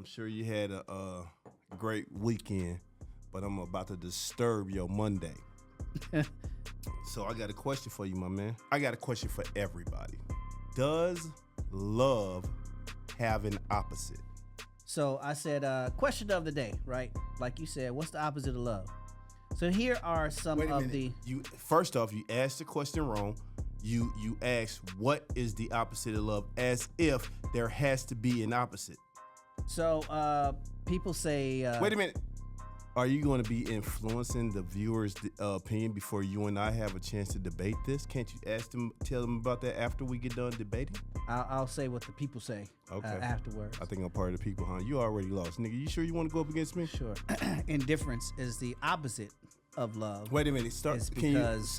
sure you had a great weekend, but I'm about to disturb your Monday. So I got a question for you, my man. I got a question for everybody. Does love have an opposite? So I said, question of the day, right? Like you said, what's the opposite of love? So here are some of the... First off, you asked the question wrong. You asked, what is the opposite of love? As if there has to be an opposite. So people say... Wait a minute. Are you going to be influencing the viewers' opinion before you and I have a chance to debate this? Can't you tell them about that after we get done debating? I'll say what the people say afterwards. I think I'm part of the people, huh? You already lost. Nigga, you sure you want to go up against me? Sure. Indifference is the opposite of love. Wait a minute.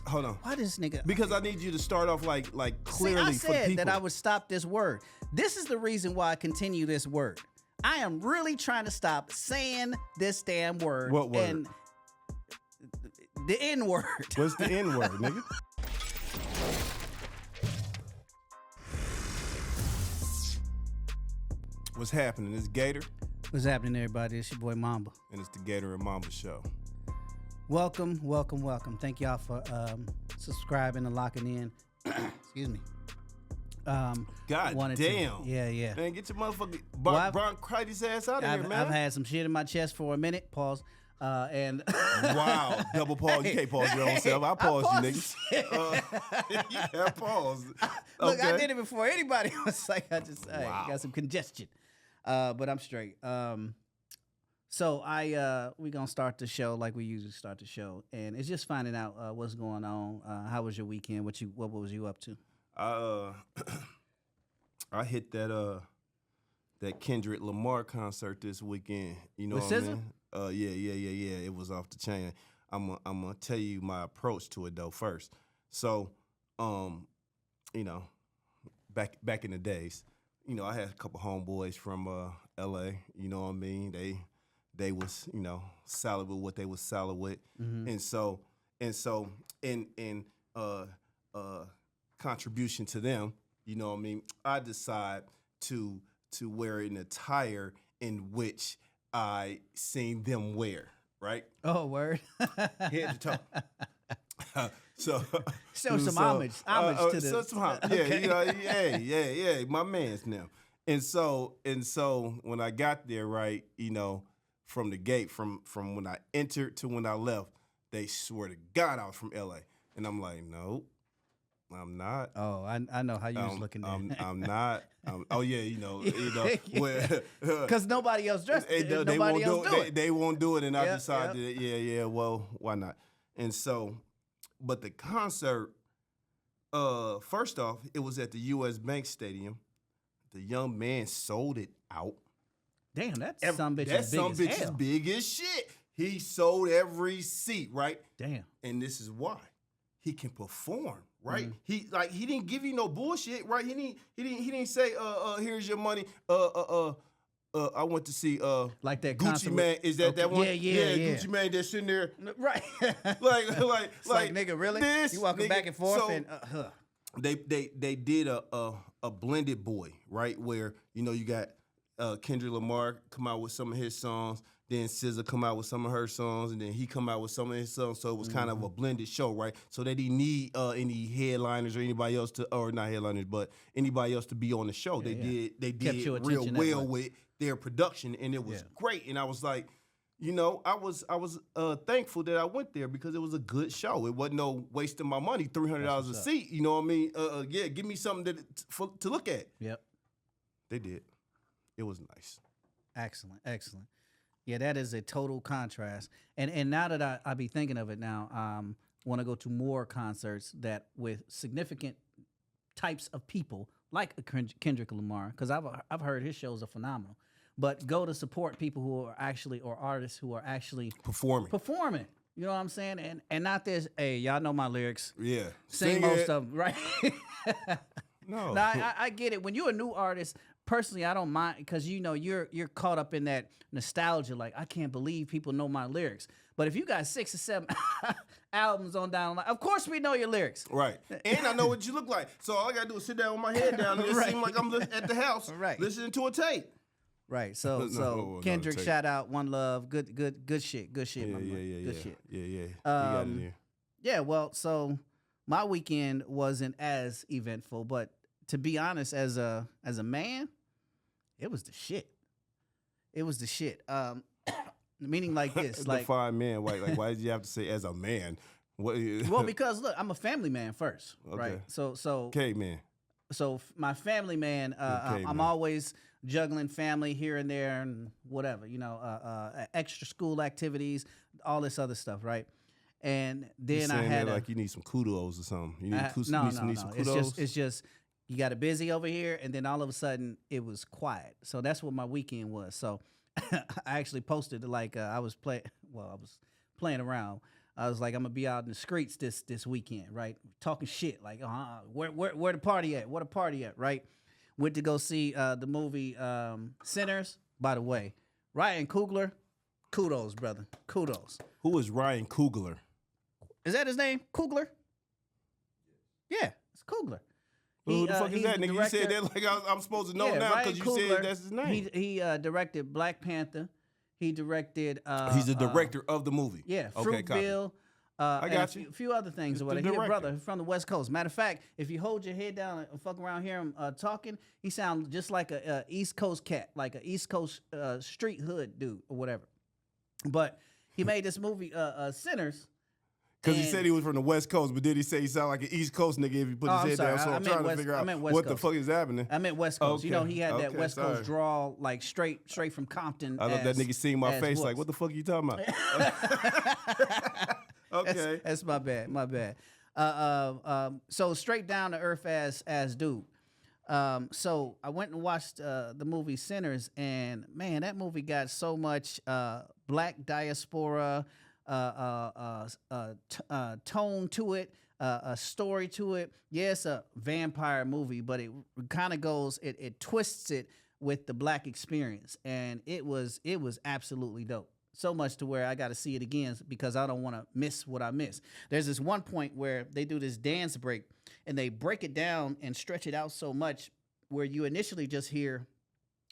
Hold on. Why does nigga? Because I need you to start off like clearly See, for the I said people. that I would stop this word. This is the reason why I continue this word. I am really trying to stop saying this damn word. What word? And the N word. What's the N word, nigga? What's happening? It's Gator. What's happening, everybody? It's your boy Mamba. And it's the Gator and Mamba show. Welcome. Thank y'all for subscribing and locking in. Excuse me. God damn. Yeah. Man, get your motherfucking bronchitis ass out of here, man. I've had some shit in my chest for a minute. Pause. And wow, double pause. You can't pause your own self. I paused you, niggas. Yeah, pause. Look, I did it before anybody was like, I got some congestion. But I'm straight. So we gonna start the show like we usually start the show, and it's just finding out what's going on. How was your weekend? What was you up to? I hit that Kendrick Lamar concert this weekend. You know With what I SZA? mean? Yeah. It was off the chain. I'm gonna tell you my approach to it though first. So, you know, back in the days, you know, I had a couple homeboys from LA. You know what I mean? They was, you know, solid with what they was solid with, and so in contribution to them, you know what I mean, I decide to wear an attire in which I seen them wear, right? Oh, word. Head to toe. So some homage to the some homage. Yeah, okay. You know, yeah, my man's now. And so when I got there, right, you know, from the gate, from when I entered to when I left, they swear to God I was from LA. And I'm like, nope. I'm not. Oh, I know how you was looking there. I'm not. Oh yeah, you know, because nobody else dressed. Nobody else do it. They won't do it, and I decided, yeah. Well, why not? And so, but the concert, first off, it was at the U.S. Bank Stadium. The young man sold it out. Damn, that some bitch is big as shit. He sold every seat, right? Damn. And this is why he can perform. Right, he didn't give you no bullshit. Right, he didn't say here's your money. I went to see like that Gucci concert Man. Is that that one? Yeah. Gucci Man that's sitting there. Right. like nigga, really? This, you walking back and forth so, and They did a blended boy, right, where you know you got Kendrick Lamar come out with some of his songs, then SZA come out with some of her songs, and then he come out with some of his songs. So it was kind of a blended show, right? So they didn't need any headliners or anybody else or not headliners, but anybody else to be on the show. They did real well with their production, and it was great. And I was like, you know, I was thankful that I went there because it was a good show. It wasn't no wasting my money, $300 a seat. You know what I mean? Give me something to look at. Yep, they did. It was nice. Excellent. Yeah, that is a total contrast. And now that I be thinking of it now, want to go to more concerts that with significant types of people like a Kendrick Lamar, because I've heard his shows are phenomenal. But go to support people who are actually, or artists who are actually performing. You know what I'm saying? And not this, hey, y'all know my lyrics. Yeah. Sing most of them, right? No. Now, I get it. When you're a new artist, personally, I don't mind because you know you're caught up in that nostalgia. Like, I can't believe people know my lyrics. But if you got 6 or 7 albums on down, like, of course we know your lyrics. Right. And I know what you look like. So all I gotta do is sit down with my head down and it seem like I'm at the house listening to a tape. Right. So No Kendrick, tape. shout out, One Love, good shit, good shit, Yeah, my yeah, boy. yeah, Good yeah, shit. yeah, yeah. You got it there. Yeah, well, so my weekend wasn't as eventful, but to be honest, as a man, it was the shit. It was the shit. Meaning like this, like, Define man. Why did you have to say as a man? What? well, because look, I'm a family man first, right? Okay. So Caveman. my family man, Okay, I'm man. always juggling family here and there and whatever, extra school activities, all this other stuff, right? And You then I saying had that like you need some kudos or something. You need, no, need some It's kudos. just you got it busy over here, and then all of a sudden it was quiet. So that's what my weekend was. So I actually posted like I was playing around. I was like, I'm gonna be out in the streets this weekend, right? Talking shit, like, where the party at? Where the party at? Right? Went to go see the movie Sinners. By the way, Ryan Coogler, kudos, brother, kudos. Who is Ryan Coogler? Is that his name? Coogler? Yeah, it's Coogler. Who the fuck is he's that, the nigga? You said that like I'm supposed to know now Ryan because you said that's his name. He directed Black Panther. He directed. He's the director of the movie. Yeah, Okay, copy. Fruitville. I got and you. a few other things He's or the whatever. He a director. brother from the West Coast. Matter of fact, if you hold your head down and fuck around here him talking, he sounds just like a East Coast cat, like a East Coast street hood dude or whatever. But he made this movie, Sinners. Because he said he was from the West Coast, but did he say he sound like an East Coast nigga if he put his head down? So I'm trying to figure out what the fuck is happening. I meant West Coast. Okay. You know, he had that Okay, West sorry. Coast drawl, like straight from Compton. I let that nigga see my face like, Whoops. what the fuck are you talking about? Okay. That's my bad. My bad. So straight down to earth as dude. So I went and watched the movie Sinners, and man, that movie got so much black diaspora tone to it, a story to it. Yeah, it's a vampire movie, but it kind of goes, it twists it with the black experience, and it was absolutely dope. So much to where I got to see it again because I don't want to miss what I missed. There's this one point where they do this dance break, and they break it down and stretch it out so much where you initially just hear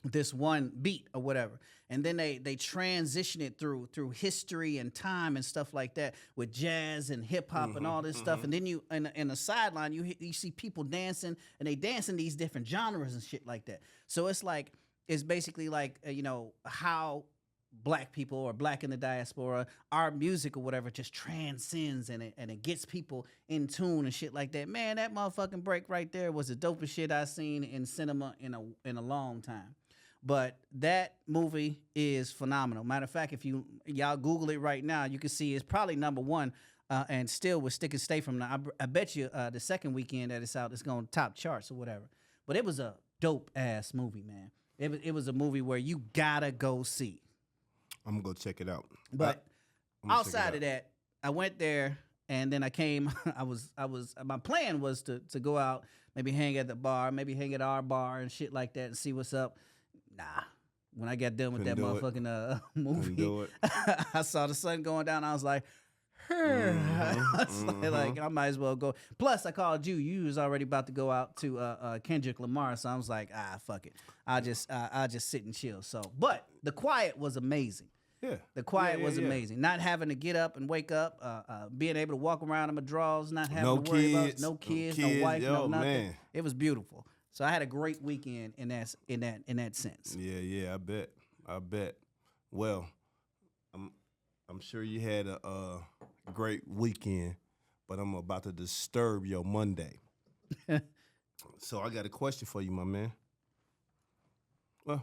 this one beat or whatever, and then they transition it through history and time and stuff like that with jazz and hip hop and all this stuff, and then you in the sideline you see people dancing, and they dance in these different genres and shit like that. So it's basically like how black people or black in the diaspora, our music or whatever just transcends and it gets people in tune and shit like that. Man, that motherfucking break right there was the dopest shit I seen in cinema in a long time. But that movie is phenomenal. Matter of fact, if y'all Google it right now, you can see it's probably number one, and still with Stick and Stay from now. I bet you the second weekend that it's out, it's going to top charts or whatever. But it was a dope ass movie, man. It was a movie where you gotta go see. I'm gonna go check it out. But outside of that, I went there and then I came. My plan was to go out, maybe hang at the bar, maybe hang at our bar and shit like that and see what's up. Nah. When I got done with Couldn't that do it. motherfucking movie, do it. I saw the sun going down. I was like, like I might as well go. Plus, I called you. You was already about to go out to Kendrick Lamar, so I was like, fuck it. I'll just sit and chill. So, but the quiet was amazing. Yeah. The quiet was yeah. amazing. Not having to get up and wake up, being able to walk around in my drawers, not having No to worry about kids, no no kids, kids. no wife, Yo, no nothing. man. It was beautiful. So I had a great weekend in that sense. Yeah, I bet. Well, I'm sure you had a great weekend, but I'm about to disturb your Monday. So I got a question for you, my man. Well,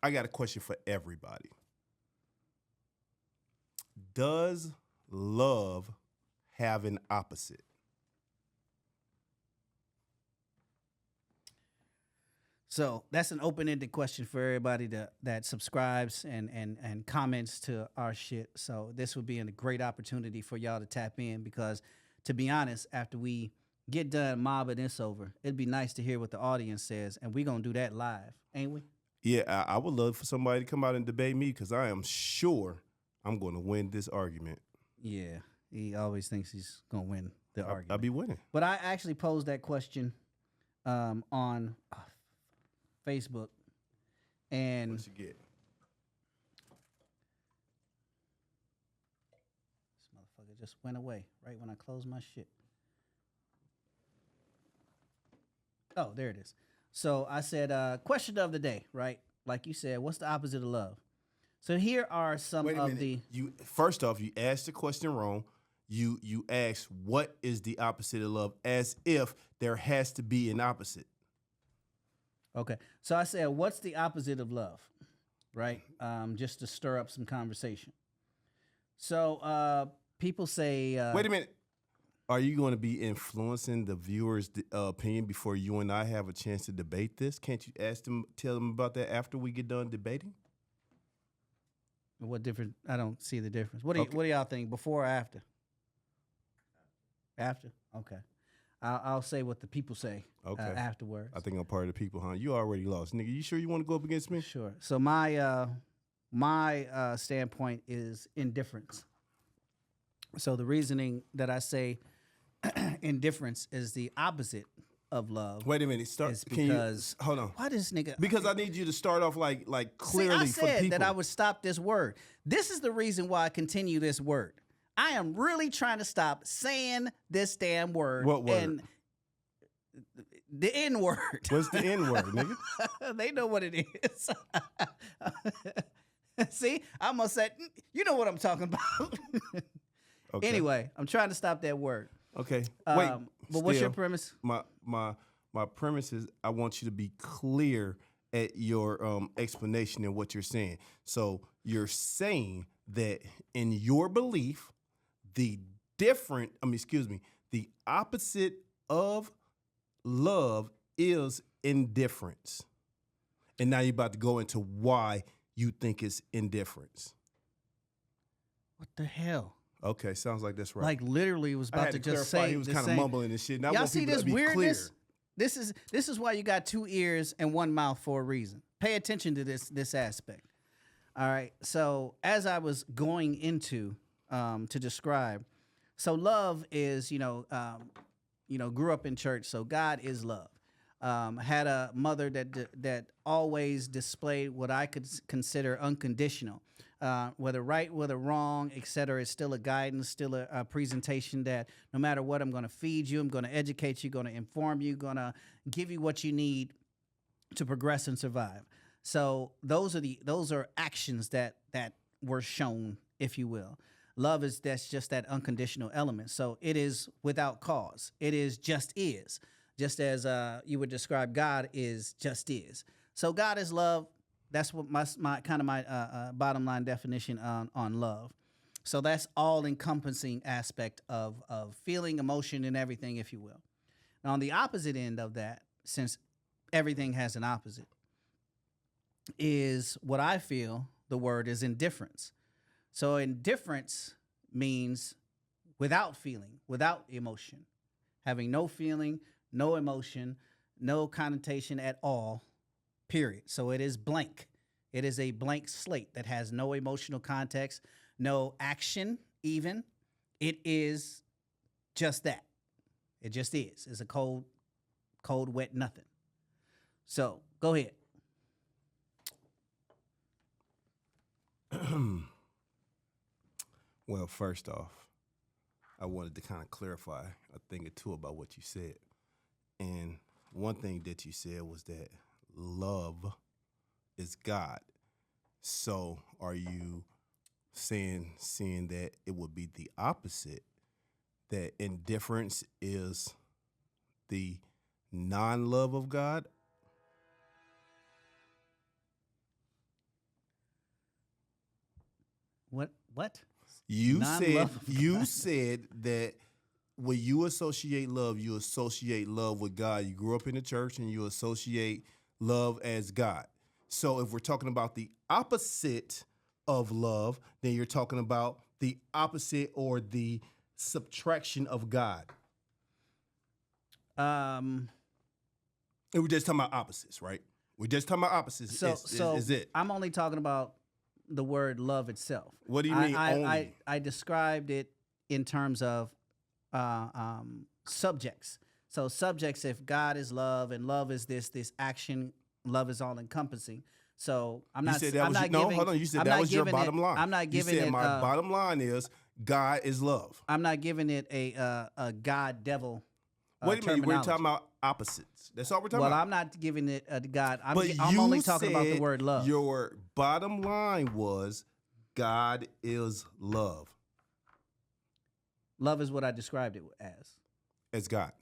I got a question for everybody. Does love have an opposite? So that's an open-ended question for everybody that subscribes and comments to our shit. So this would be a great opportunity for y'all to tap in because, to be honest, after we get done mobbing this over, it'd be nice to hear what the audience says, and we're going to do that live, ain't we? Yeah, I would love for somebody to come out and debate me because I am sure I'm going to win this argument. Yeah, he always thinks he's going to win the argument. I'll be winning. But I actually posed that question on Facebook, And What you get? this motherfucker just went away right when I closed my shit. Oh, there it is. So I said, question of the day, right? Like you said, what's the opposite of love? So here are some Wait a of minute. the. You first off, you asked the question wrong. You asked what is the opposite of love, as if there has to be an opposite. Okay. So I said, what's the opposite of love? Right? Just to stir up some conversation. So people say. Wait a minute. Are you going to be influencing the viewers' opinion before you and I have a chance to debate this? Can't you tell them about that after we get done debating? What difference? I don't see the difference. What Okay. do y'all think? Before or after? After. Okay. I'll say what the people say. Okay. Afterwards. I think I'm part of the people, huh? You already lost, nigga. You sure you want to go up against me? Sure. So my standpoint is indifference. So the reasoning that I say indifference is the opposite of love. Wait a minute. Is because hold on. why does nigga? Because I need you to start off like clearly See, for I the said people. that I would stop this word. This is the reason why I continue this word. I am really trying to stop saying this damn word. What word? And the N word. What's the N word, nigga? They know what it is. See, I almost said, you know what I'm talking about. Okay. Anyway, I'm trying to stop that word. Okay. Wait. But what's your still, premise? My premise is I want you to be clear at your explanation and what you're saying. So you're saying that in your belief, the opposite of love is indifference. And now you're about to go into why you think it's indifference. What the hell? Okay, sounds like that's right. Like literally was I about had to to just clarify. say He was the kind of same. mumbling and shit. And I Y'all want see people this to be weirdness? clear. This is why you got two ears and one mouth for a reason. Pay attention to this aspect. All right. So as I was going into to describe, so love is grew up in church. So God is love. Had a mother that always displayed what I could consider unconditional. Whether right, whether wrong, etc., is still a guidance, still a presentation that no matter what, I'm going to feed you, I'm going to educate you, going to inform you, going to give you what you need to progress and survive. So those are actions that were shown, if you will. Love that's just that unconditional element. So it is without cause. It is, just as you would describe God is, just is. So God is love. That's what my bottom line definition on love. So that's all encompassing aspect of feeling, emotion, and everything, if you will. Now on the opposite end of that, since everything has an opposite, is what I feel the word is indifference. So indifference means without feeling, without emotion, having no feeling, no emotion, no connotation at all, period. So it is blank. It is a blank slate that has no emotional context, no action even. It is just that. It just is. It's a cold, wet nothing. So go ahead. Well, first off, I wanted to kind of clarify a thing or two about what you said. And one thing that you said was that love is God. So are you seeing that it would be the opposite, that indifference is the non-love of God? What? You Non-love of said that when you associate love with God. You grew up in the church and you associate love as God. So if we're talking about the opposite of love, then you're talking about the opposite or the subtraction of God. And we're just talking about opposites, right? We're just talking about opposites. So is it? I'm only talking about the word love itself. What do you mean only? I described it in terms of subjects. So subjects, if God is love and love is this action, love is all encompassing. So I'm You not. said that I'm was not no. giving, Hold on. You said I'm that not was your giving bottom it, line. I'm not You giving said it. my bottom line is God is love. I'm not giving it a God devil. Wait a minute. We're terminology. talking about opposites. That's all we're talking Well, about. I'm not giving it a God. I'm you only talking about the said word love. Your bottom line was God is love. Love is what I described it as. As God.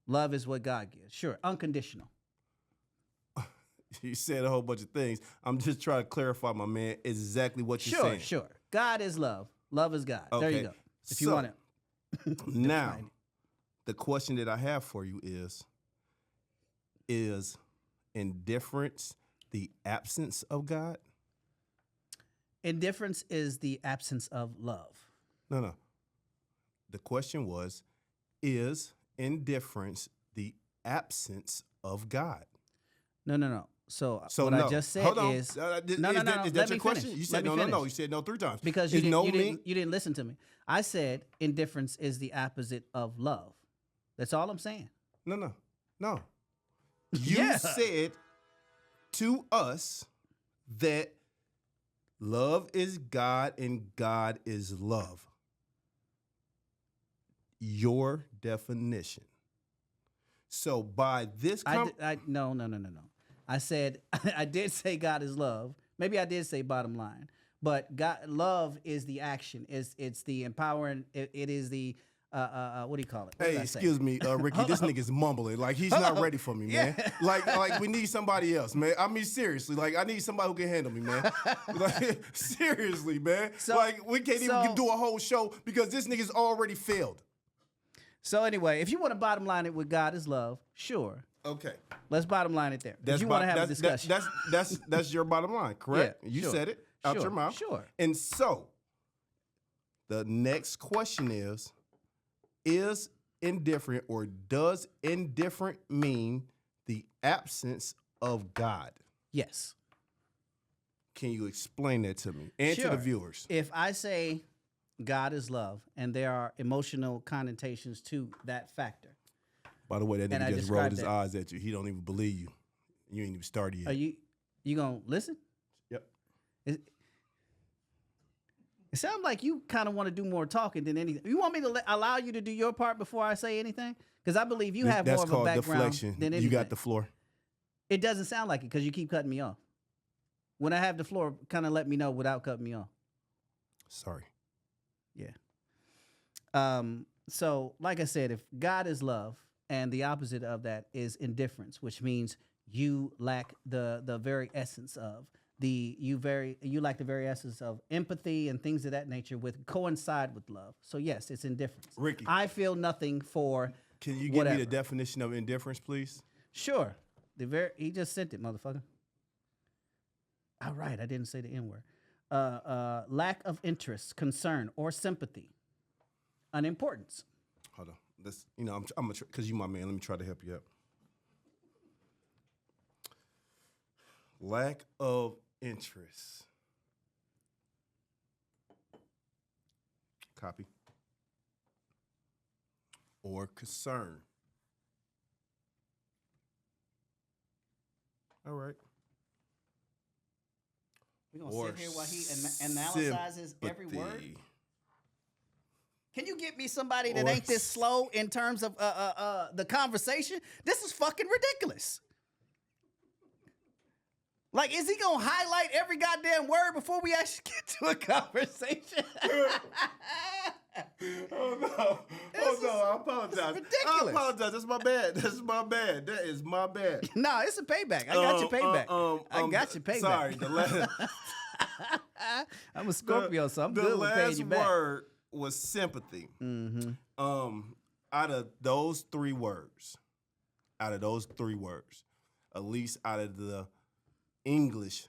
Love is what God gives. Sure, unconditional. You said a whole bunch of things. I'm just trying to clarify, my man, exactly what you're saying. Sure. God is love. Love is God. There you Okay. go. If you want to. Now, the question that I have for you is indifference the absence of God? Indifference is the absence of love. No. The question was, is indifference the absence of God? No. So what no. I just said Hold on. is No. Is that let your me question? finish. You said Let me no. finish. You said no 3 times. Because you didn't listen to me. I said indifference is the opposite of love. That's all I'm saying. No. You Yeah. said to us that love is God and God is love. Your definition. So by this, no. I said I did say God is love. Maybe I did say bottom line, but love is the action. It's the empowering. It is the what do you call it? What did I say? Excuse me, Ricky. This nigga's mumbling like he's not ready for me, man. Yeah. Like we need somebody else, man. I mean, seriously, like I need somebody who can handle me, man. Like, seriously, man. We can't even do a whole show because this nigga's already failed. So anyway, if you want to bottom line it with God is love, sure. Okay. Let's bottom line it there. If you want to have a discussion. That's your bottom line, correct? Yeah, you sure. said it out your mouth. Sure. And so the next question is indifferent or does indifferent mean the absence of God? Yes. Can you explain that to me and to the viewers? If I say God is love and there are emotional connotations to that factor. By the way, that nigga just rolled his eyes at you. He don't even believe you. You ain't even started yet. Are you gonna listen? Yep. It sounds like you kind of want to do more talking than anything. You want me to allow you to do your part before I say anything? Because I believe you have more of a background than anything. You got the floor. It doesn't sound like it because you keep cutting me off. When I have the floor, kind of let me know without cutting me off. Sorry. Yeah. So, like I said, if God is love and the opposite of that is indifference, which means you lack the very essence of you lack the very essence of empathy and things of that nature with coincide with love. So yes, it's indifference. Ricky, I feel nothing for. Can you give me the definition of indifference, please? Sure. He just sent it, motherfucker. All right, I didn't say the N-word. Lack of interest, concern, or sympathy. Unimportance. Hold on. I'm gonna because you my man. Let me try to help you out. Lack of interest. Copy. Or concern. All right. We're going to sit here while he analyzes every word. Can you get me somebody that ain't this slow in terms of the conversation? This is fucking ridiculous. Like, is he going to highlight every goddamn word before we actually get to a conversation? Oh, no. I apologize. Ridiculous. I apologize. That's my bad. That is my bad. No, it's a payback. I got your payback. I got your payback. Sorry. I'm a Scorpio, so I'm good with paying you back. The last word was sympathy. Mm-hmm. Out of those three words, at least out of the English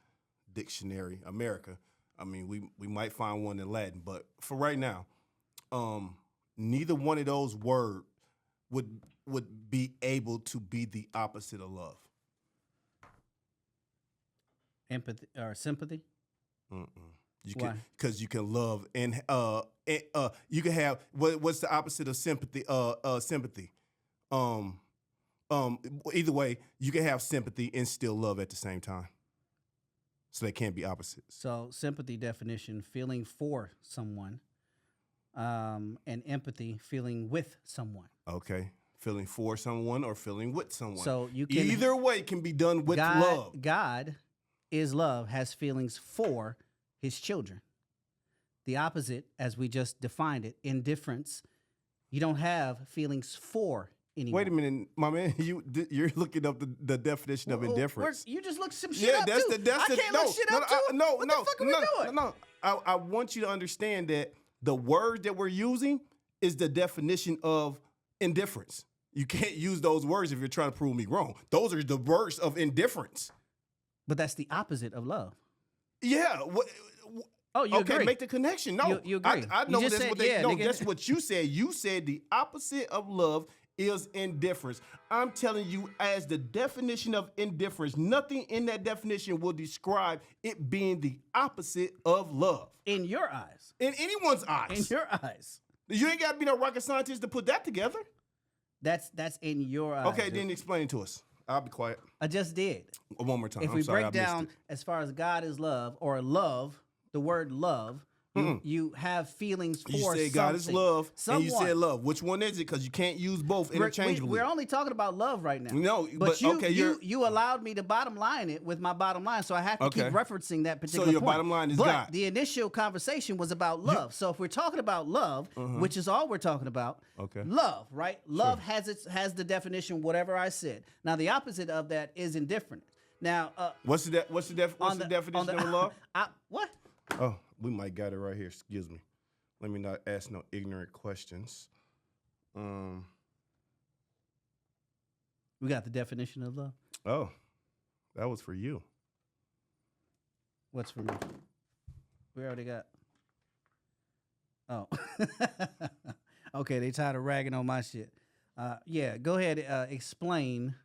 dictionary, America, I mean, we might find one in Latin, but for right now, neither one of those words would be able to be the opposite of love. Empathy or sympathy? Why? Because you can love and you can have what's the opposite of sympathy? Sympathy. Either way, you can have sympathy and still love at the same time. So they can't be opposites. So sympathy definition, feeling for someone, and empathy, feeling with someone. Okay. Feeling for someone or feeling with someone. So you can either way can be done with love. God is love, has feelings for his children. The opposite, as we just defined it, indifference. You don't have feelings for anyone. Wait a minute, my man. You're looking up the definition of indifference. You just looked some shit up too. I can't look shit up too. What the fuck are we doing? No. I want you to understand that the word that we're using is the definition of indifference. You can't use those words if you're trying to prove me wrong. Those are the words of indifference. But that's the opposite of love. Yeah. Oh, you okay, agree? make the connection. No, you agree. I know that's said, what they. yeah, No, nigga. that's what you said. You said the opposite of love is indifference. I'm telling you, as the definition of indifference, nothing in that definition will describe it being the opposite of love. In your eyes. In anyone's eyes. In your eyes. You ain't got to be no rocket scientist to put that together. That's in your eyes. Okay, then explain it to us. I'll be quiet. I just did. One more time. If I'm we sorry, break I missed down it. as far as God is love or love, the word love, you have feelings for You said God is something. love, Someone. and you said love. Which one is it? Because you can't use both interchangeably. We're only talking about love right now. No, but you, okay, you allowed me to bottom line it with my bottom line, so I have to keep Okay. referencing that particular So your point. bottom line is but God. the initial conversation was about love. So if we're talking about love, which is all we're talking about, Okay. love, right? Love has the definition, whatever I said. Now the opposite of that is indifferent. Now, What's the definition of love? What? Oh, we might got it right here. Excuse me. Let me not ask no ignorant questions. We got the definition of love. Oh, that was for you. What's for me? We already got. Oh. Okay, they tired of ragging on my shit. Yeah, go ahead. Explain,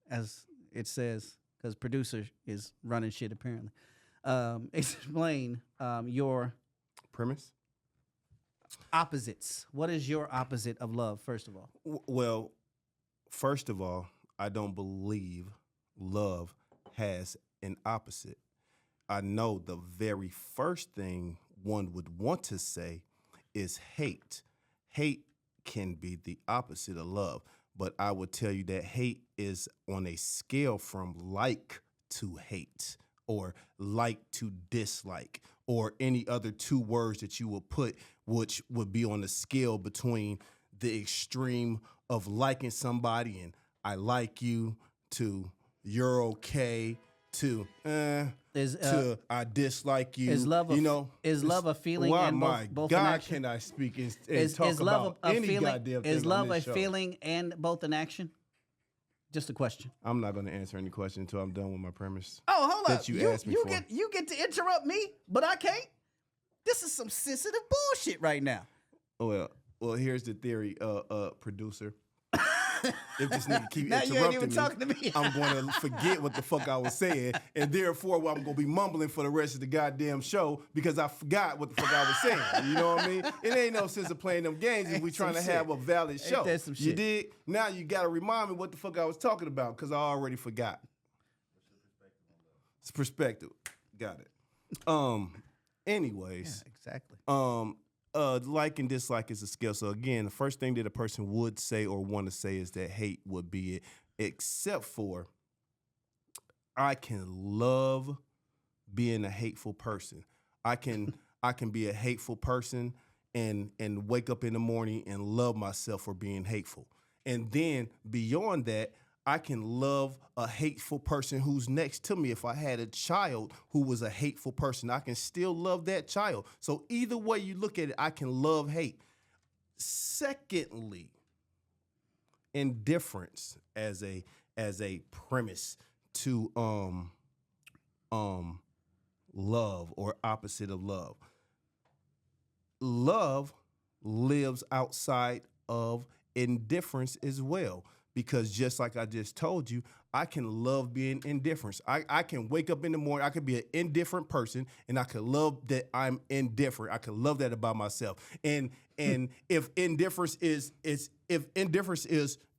as it says, because producer is running shit apparently. Explain your Premise? opposites. What is your opposite of love, first of all? Well, first of all, I don't believe love has an opposite. I know the very first thing one would want to say is hate. Hate can be the opposite of love, but I would tell you that hate is on a scale from like to hate or like to dislike or any other two words that you would put, which would be on the scale between the extreme of liking somebody and I like you to you're okay to to I dislike you. Is love is love a feeling why and my both God an action? can I speak and Is talk love about a any feeling? goddamn thing Is love on a this show? feeling and both an action? Just a question. I'm not going to answer any question until I'm done with my premise. Oh, hold that up. you asked me for. You get to interrupt me, but I can't. This is some sensitive bullshit right now. Well, here's the theory, producer. If this nigga keep Now you ain't even talking interrupting to me. I'm going to forget what the fuck I was saying, and therefore I'm going to be mumbling for the rest of the goddamn show because I forgot what the fuck I was saying. You know what I mean? It ain't no sense of playing them games if we trying to have a valid show. Ain't that some You shit? dig? Now you got to remind me what the fuck I was talking about because I already forgot. It's perspective. Got it. Anyways. Yeah, exactly. Like and dislike is a skill. So again, the first thing that a person would say or want to say is that hate would be it, except for I can love being a hateful person. I can be a hateful person and wake up in the morning and love myself for being hateful. And then beyond that, I can love a hateful person who's next to me. If I had a child who was a hateful person, I can still love that child. So either way you look at it, I can love hate. Secondly, indifference as a premise to love or opposite of love. Love lives outside of indifference as well. Because just like I just told you, I can love being indifferent. I can wake up in the morning, I could be an indifferent person, and I can love that I'm indifferent. I can love that about myself. And if indifference is,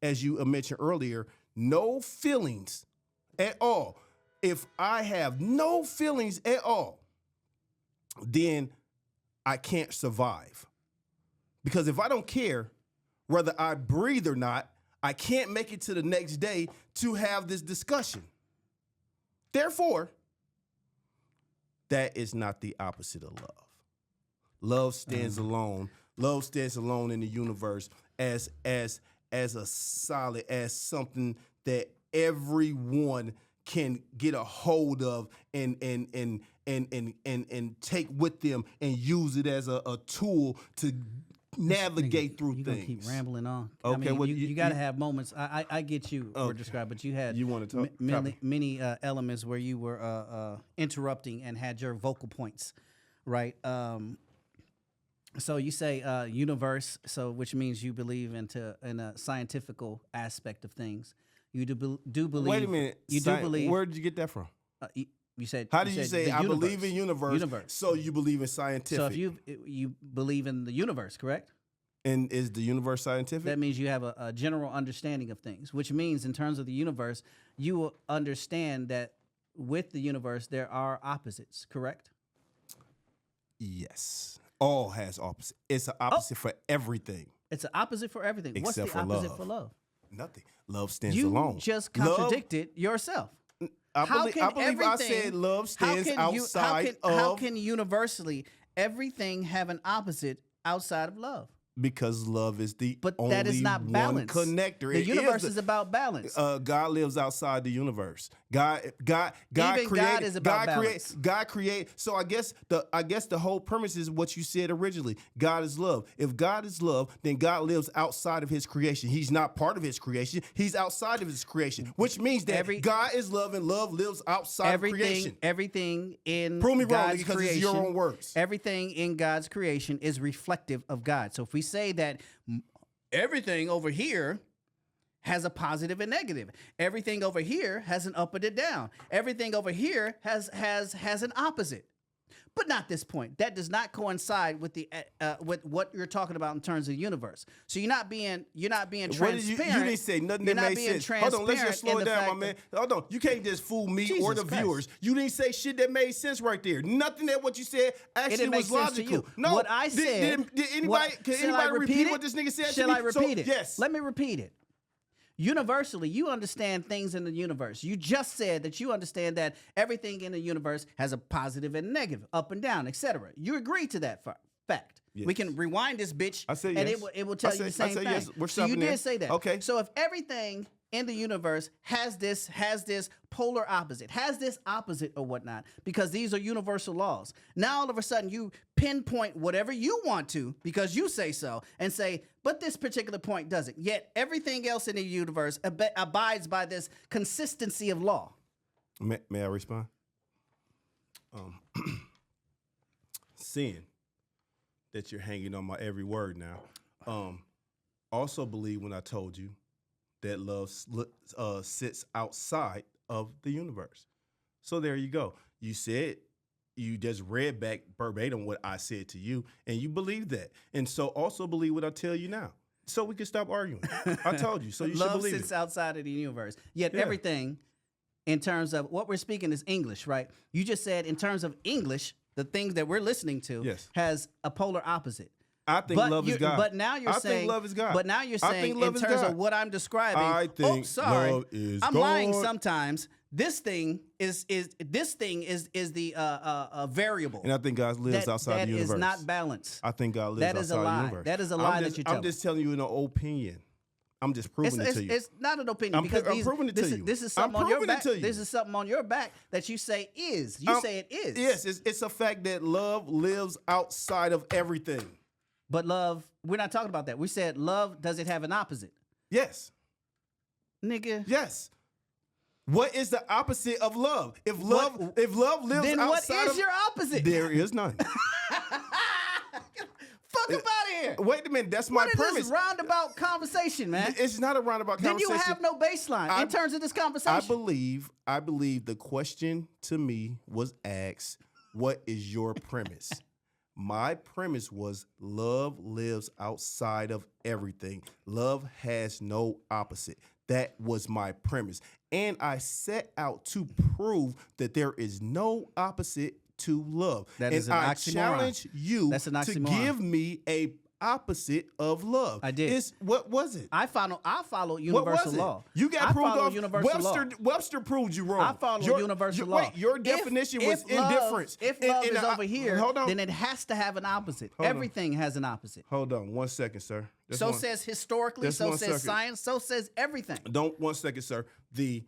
as you mentioned earlier, no feelings at all, if I have no feelings at all, then I can't survive. Because if I don't care whether I breathe or not, I can't make it to the next day to have this discussion. Therefore, that is not the opposite of love. Love stands alone. Love stands alone in the universe as a solid, as something that everyone can get a hold of and take with them and use it as a tool to navigate through you things. Gonna keep rambling on. Okay, I mean, well, you got to have moments. I get you Okay. were described, but you had You wanna talk? many elements where you were interrupting and had your vocal points, right? So you say universe, so which means you believe in a scientifical aspect of things. You do believe. Wait a minute. You do believe. Where did you get that from? You said. How did you say the I believe in universe? So you believe in scientific? So if you believe in the universe, correct? And is the universe scientific? That means you have a general understanding of things, which means in terms of the universe, you will understand that with the universe there are opposites, correct? Yes. All has opposite. It's an opposite for everything. It's an opposite for everything. What's Except the for opposite love. for love? Nothing. Love stands You alone. just Love- contradicted yourself. I How believe, can I believe I everything- said love stands how outside can universally everything have an opposite outside of love? because love is the But only that is not one balance. connector. The It universe the- is about balance. God lives outside the universe. God Even created. God is about balance. God create. So I guess the whole premise is what you said originally. God is love. If God is love, then God lives outside of His creation. He's not part of His creation. He's outside of His creation, which means that God is love and love lives outside of creation. Everything in Prove me wrong God's because creation, it's your own words. Everything in God's creation is reflective of God. So if we say that everything over here has a positive and negative, everything over here has an up and a down, everything over here has an opposite, but not this point. That does not coincide with the with what you're talking about in terms of the universe. So you're not being What did transparent. you didn't say nothing You're that not made being sense. Hold on, let's just slow transparent it in the down, my fact man. that- Hold on, you can't just fool me or Jesus the Christ. viewers. You didn't say shit that made sense right there. Nothing that what you said actually didn't make was sense to logical. you. No, What I said. Did anybody? Can Shall I anybody repeat it? what this nigga said? Shall to me? I repeat it? Yes. Let me repeat it. Universally, you understand things in the universe. You just said that you understand that everything in the universe has a positive and negative, up and down, etc. You agree to that fact. Yes. We can rewind this bitch, I say and yes. it will tell you the same I say thing. yes. We're So you stopping did there. say that. Okay. So if everything in the universe has this polar opposite, has this opposite or whatnot, because these are universal laws. Now all of a sudden you pinpoint whatever you want to because you say so and say, but this particular point doesn't. Yet everything else in the universe abides by this consistency of law. May I respond? Seeing that you're hanging on my every word now. Also believe when I told you that love sits outside of the universe. So there you go. You said, you just read back verbatim what I said to you, and you believe that. And so also believe what I tell you now. So we can stop arguing. I told you, so you should Love believe sits it. outside of the universe. Yet Yeah. everything in terms of what we're speaking is English, right? You just said in terms of English, the things that we're listening to Yes. has a polar opposite. I think love is God. But now you're I saying think love is God. But now you're I saying think love in is terms God. of what I'm describing. I think sorry, love is I'm lying God. sometimes. This thing is the variable. And I think God lives outside that the universe. is not balance. I think God lives That is outside a the lie. universe. That is a lie I'm that just, you're I'm telling. just telling you an opinion. I'm just proving it to you. It's not an opinion I'm because proving it to you. This is I'm something on your proving it back. to you. This is something on your back that you say is. You say it is. Yes, it's a fact that love lives outside of everything. But love, we're not talking about that. We said love, does it have an opposite? Yes. Nigga. Yes. What is the opposite of love? If love lives Then what outside is of your opposite? there is none. Fuck up out of here. Wait a minute, that's my What is premise. this roundabout conversation, man? It's not a roundabout Then conversation. you have no baseline in terms of this conversation. I believe the question to me was asked, what is your premise? My premise was love lives outside of everything. Love has no opposite. That was my premise. and I set out to prove that there is no opposite to love. That and is an I oxymoron. challenge you That's an to oxymoron. give me a opposite of love. I did. What was it? I follow What universal was it? law. You got I proved follow off. universal law. Webster proved you wrong. I follow universal law. Wait, your definition was indifference. If love is over hold here, on. then it has to have an opposite. Hold on. Everything has an opposite. Hold on 1 second, sir. So says historically, Just so 1 says second. science, so says everything. Don't 1 second, sir. The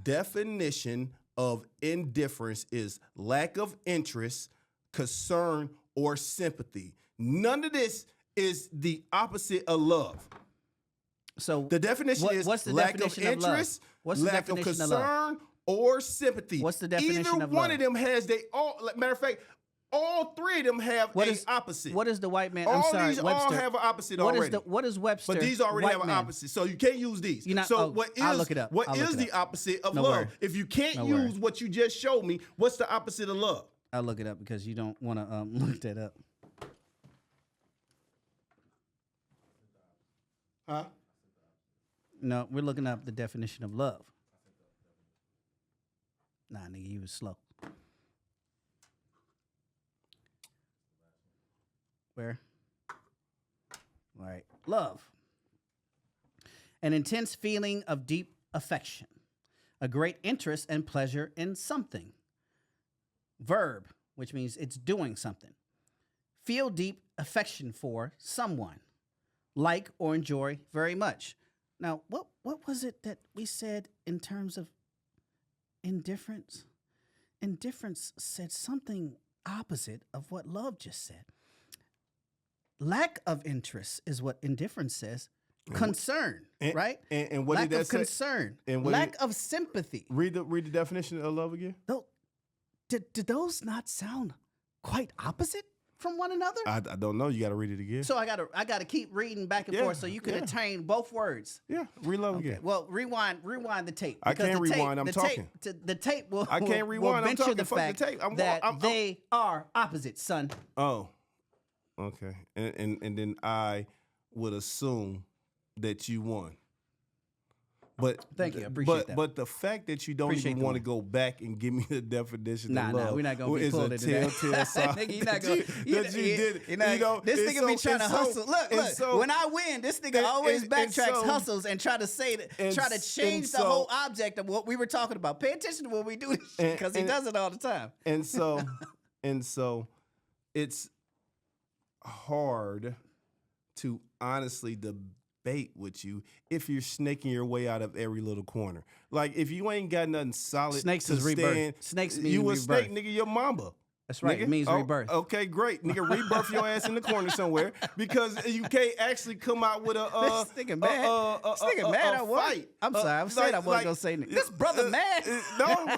definition of indifference is lack of interest, concern, or sympathy. None of this is the opposite of love. So The definition is what's the lack definition of of love? interest, What's the lack of definition of love? concern, or sympathy. What's the definition Either of one love? of them has matter of fact, all three of them have What a is opposite. What is the white man? all I'm sorry, these Webster. all have an opposite What is already. what is Webster? But these already white have an man? opposite, so you can't use these. You're not- so oh, what is I'll look it up. what I'll look is it the up. opposite of No love? worry. If you can't No use worry. what you just showed me, what's the opposite of love? I'll look it up because you don't want to look that up. Huh? No, we're looking up the definition of love. Nah, nigga, you was slow. Where? All right. Love. An intense feeling of deep affection, a great interest and pleasure in something. Verb, which means it's doing something. Feel deep affection for someone. Like or enjoy very much. Now, what was it that we said in terms of indifference? Indifference said something opposite of what love just said. Lack of interest is what indifference says. Concern, right? And what Lack did that of say? concern. And what Lack of sympathy. Read the definition of love again. Though, did those not sound quite opposite from one another? I don't know. You got to read it again. So I gotta keep reading back and Yeah, forth so you can yeah. attain both words. Yeah, read love again. Well, rewind the tape. I because can't the tape- rewind, I'm the talking. The tape will. I can't will rewind, I'm venture talking. the Fuck the fact tape. that I'm- they are opposites, son. Oh, okay. And then I would assume that you won. But Thank you, I appreciate that. But the fact that you don't Appreciate even the want to win. go back and give me the definition Nah, of love, we're not gonna be is pulled a into that. telltale sign Nigga, you're not that gonna. that you did it. You know, this it's nigga be so- trying to it's so- hustle. Look. it's so- When I win, this nigga always and backtracks, so- hustles, and try to say that, and try to s- change and the so- whole object of what we were talking about. Pay attention to when we do this shit because he and- does it all the time. And so it's hard to honestly debate with you if you're snaking your way out of every little corner. Like if you ain't got nothing solid Snakes to is rebirth. stand, Snakes mean you a rebirth. snake, nigga, you're Mamba. That's right. Nigga. It means Oh, rebirth. Okay, great. Nigga, rebirth your ass in the corner somewhere because you can't actually come out with a This nigga mad. This nigga mad I won. fight. I'm sorry. I'm saying I wasn't gonna say anything. This brother mad. No,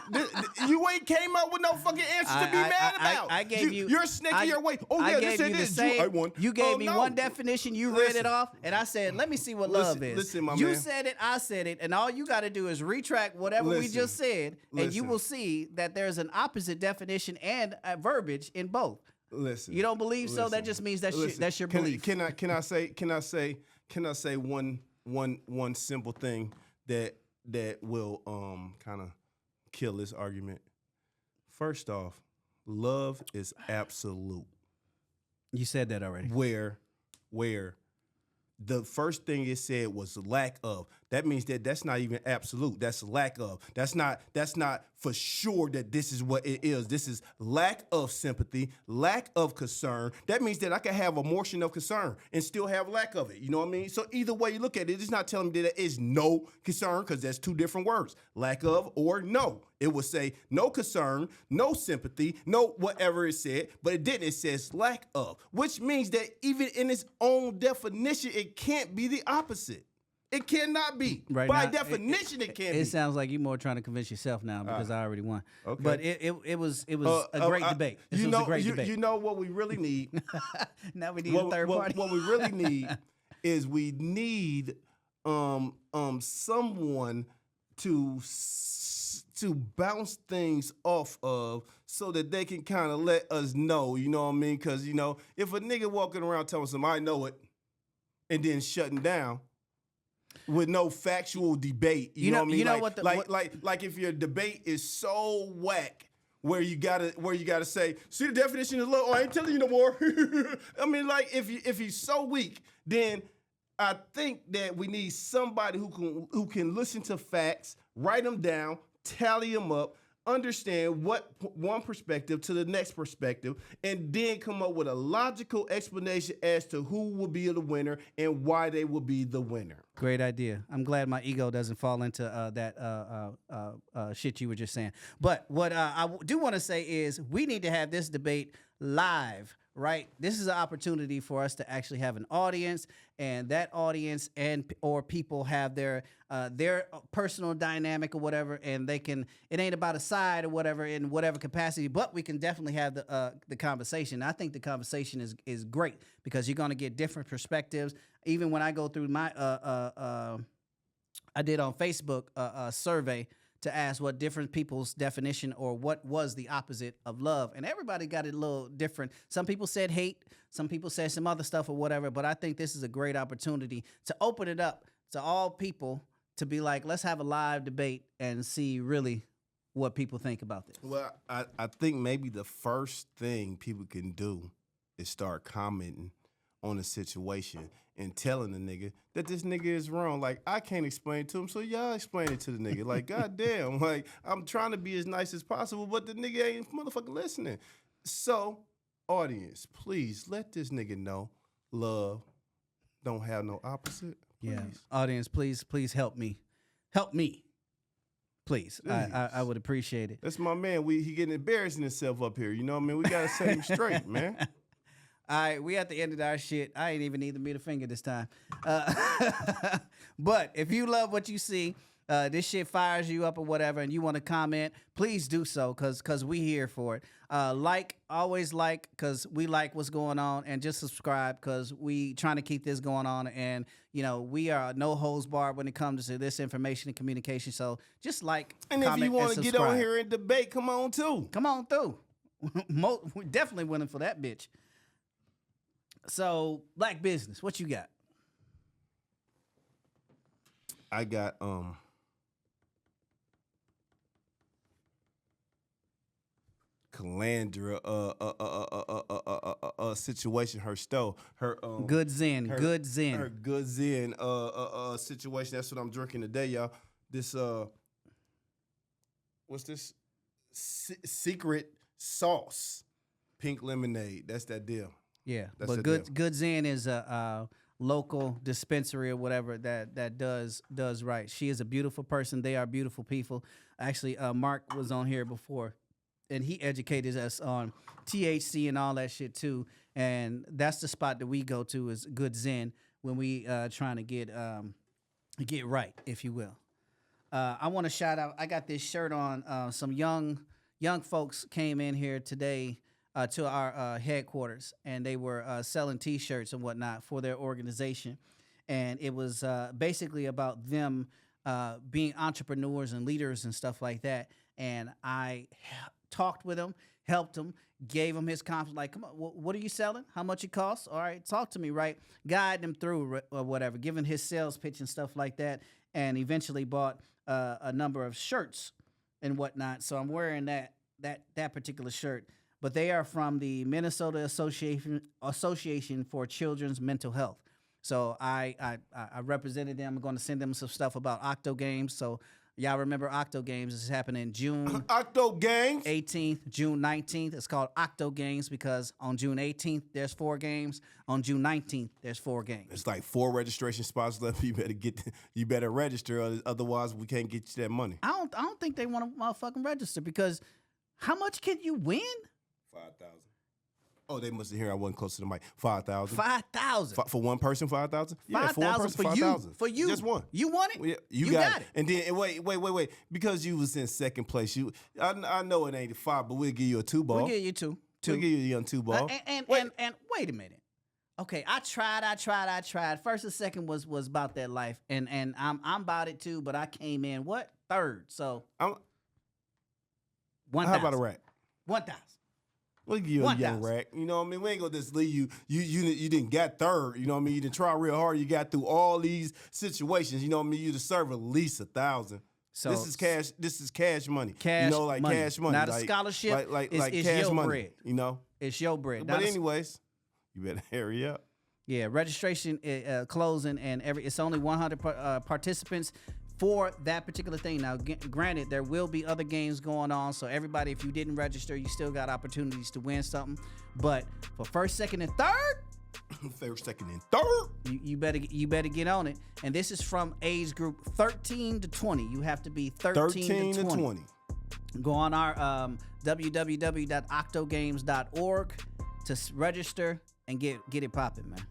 you ain't came out with no fucking answer to be mad about. I gave you. You're snaking your way. Oh I yeah, gave this and you the this. same. I won. You gave Oh, me no. one definition. You read Listen. it off, and I said, "Let me see what Listen, love is." listen, my you man. said it. I said it, and all you got to do is retract whatever we Listen. just said, and you Listen. will see that there's an opposite definition and a verbiage in both. Listen. You don't believe so? That listen, just means that's listen. that's your Can- belief. Can I say one simple thing that will kind of kill this argument? First off, love is absolute. You said that already. Where the first thing it said was lack of. That means that's not even absolute. That's lack of. That's not for sure that this is what it is. This is lack of sympathy, lack of concern. That means that I can have a motion of concern and still have lack of it. You know what I mean? So either way you look at it, it's not telling me that there is no concern because that's two different words. Lack of or no. It would say no concern, no sympathy, no whatever it said, but it didn't. It says lack of, which means that even in its own definition, it can't be the opposite. It cannot be. Right By now, definition, it can't It be. sounds like you're more trying to convince yourself now because I already won. okay. But it was a great debate. This was a great debate. You know what we really need? Now we need a third party. What we really need is we need someone to bounce things off of so that they can kind of let us know, you know what I mean? Because, you know, if a nigga walking around telling some I know it and then shutting down, with no factual debate. You know what I mean? You know like, what the- like if your debate is so whack where you gotta say, see the definition of love. Oh, I ain't telling you no more. I mean, like if he's so weak, then I think that we need somebody who can listen to facts, write them down, tally them up, understand one perspective to the next perspective, and then come up with a logical explanation as to who will be the winner and why they will be the winner. Great idea. I'm glad my ego doesn't fall into that shit you were just saying. But what I do want to say is we need to have this debate live, right? This is an opportunity for us to actually have an audience, and that audience or people have their personal dynamic or whatever, and they can. It ain't about a side or whatever in whatever capacity, but we can definitely have the conversation. I think the conversation is great because you're going to get different perspectives. Even when I go through my I did on Facebook a survey to ask what different people's definition or what was the opposite of love. And everybody got it a little different. Some people said hate, some people said some other stuff or whatever, but I think this is a great opportunity to open it up to all people to be like, let's have a live debate and see really what people think about this. Well, I think maybe the first thing people can do is start commenting on the situation and telling the nigga that this nigga is wrong. Like, I can't explain it to him, so y'all explain it to the nigga. Like, goddamn, like, I'm trying to be as nice as possible, but the nigga ain't motherfucking listening. So, audience, please let this nigga know love don't have no opposite. Please. Yeah, audience, please help me. Help me. Please. I would appreciate it. That's my man. He getting embarrassing himself up here. You know what I mean? We got to set him straight, man. All right, we at the end of our shit. I ain't even need the middle finger this time. But if you love what you see, this shit fires you up or whatever, and you want to comment, please do so, cause we here for it. Always like, cause we like what's going on, and just subscribe, cause we trying to keep this going on, and you know we are no holds barred when it comes to this information and communication. So just like, and comment, if you want to get on here and debate, come on too. Come on through. We're definitely winning for that bitch. So, Black Business, what you got? I got Calandra situation, her stove, her Good Zen. her good Zen situation. That's what I'm drinking today, y'all. This what's this? Secret sauce, pink lemonade. That's that deal. Yeah, That's but Good Zen is a local dispensary or whatever that does right. She is a beautiful person. They are beautiful people. Actually, Mark was on here before, and he educated us on THC and all that shit too. And that's the spot that we go to is Good Zen when we trying to get right, if you will. I want to shout out. I got this shirt on. Some young folks came in here today. To our headquarters, and they were selling T-shirts and whatnot for their organization, and it was basically about them being entrepreneurs and leaders and stuff like that. And I talked with him, helped him, gave him his confidence. Like, come on, what are you selling? How much it costs? All right, talk to me, right? Guide them through or whatever, giving his sales pitch and stuff like that, and eventually bought a number of shirts and whatnot. So I'm wearing that particular shirt. But they are from the Minnesota Association for Children's Mental Health. So I represented them. I'm going to send them some stuff about Octo Games. So y'all remember Octo Games is happening June Octo Games 18th, June 19th. It's called Octo Games because on June 18th there's 4 games. On June 19th there's 4 games. It's like 4 registration spots left. You better register, otherwise we can't get you that money. I don't think they want to motherfucking register because how much can you win? 5,000. Oh, they must have heard I wasn't close to the mic. 5,000. 5,000 for one person. 5,000. Yeah, 5,000 for you. 5,000. For you. Just one. You won it. Yeah, you got it. And then wait. Because you was in second place, I know it ain't 5, but we'll give you a 2 ball. We'll give you 2. We'll give you a young 2 ball. And wait a minute. Okay, I tried. First and second was about that life, and I'm about it too. But I came in what 3rd. So 1,000. How about a rack? 1,000. We'll give you a young rack. You know what I mean? We ain't gonna just leave you. You didn't get third. You know what I mean? You didn't try real hard. You got through all these situations. You know what I mean? You deserve at least 1,000. So this is cash. This is cash money. Cash, like money. cash money. Not a scholarship. It's cash your money. bread. You know. It's your bread. But anyways, you better hurry up. Yeah, registration closing and it's only 100 participants for that particular thing. Now, granted, there will be other games going on, so everybody, if you didn't register, you still got opportunities to win something. But for first, second, and third, first, second, and third, you better get on it. And this is from age group 13 to 20. You have to be 13 to 20. Go on our www.octogames.org to register and get it popping, man.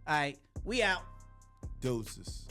All right, we out. Doses.